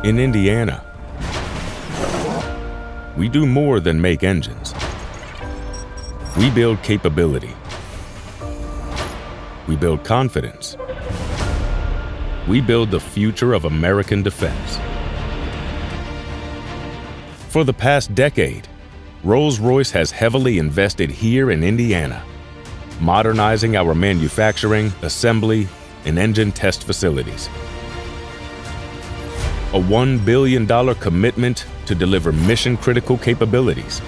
In Indiana, we do more than make engines. We build capability. We build confidence. We build the future of American defense. For the past decade, Rolls-Royce has heavily invested here in Indiana, modernizing our manufacturing, assembly, and engine test facilities. A $1 billion commitment to deliver mission-critical capabilities,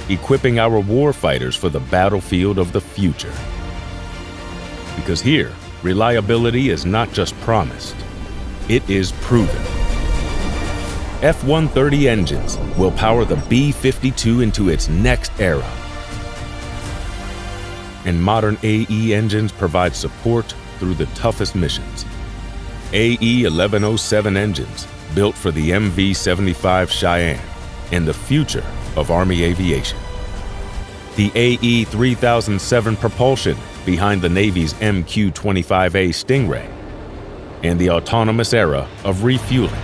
equipping our warfighters for the battlefield of the future. Because here, reliability is not just promised, it is proven. F-130 engines will power the B-52 into its next era. And modern AE engines provide support through the toughest missions. AE-1107 engines built for the MV-75 Cheyenne and the future of Army aviation. The AE-3007 propulsion behind the Navy's MQ-25A Stingray and the autonomous era of refueling.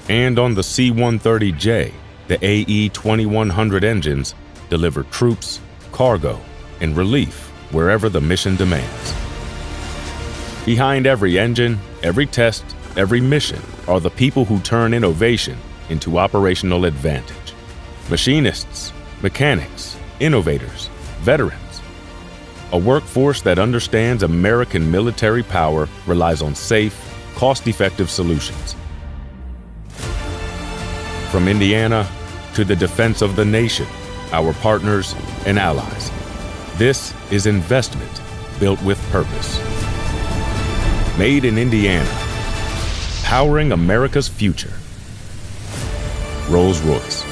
And on the C-130J, the AE-2100 engines deliver troops, cargo, and relief wherever the mission demands. Behind every engine, every test, every mission are the people who turn innovation into operational advantage. Machinists, mechanics, innovators, veterans. A workforce that understands American military power relies on safe, cost-effective solutions. From Indiana to the defense of the nation, our partners and allies. This is investment built with purpose. Made in Indiana, powering America's future. Rolls-Royce.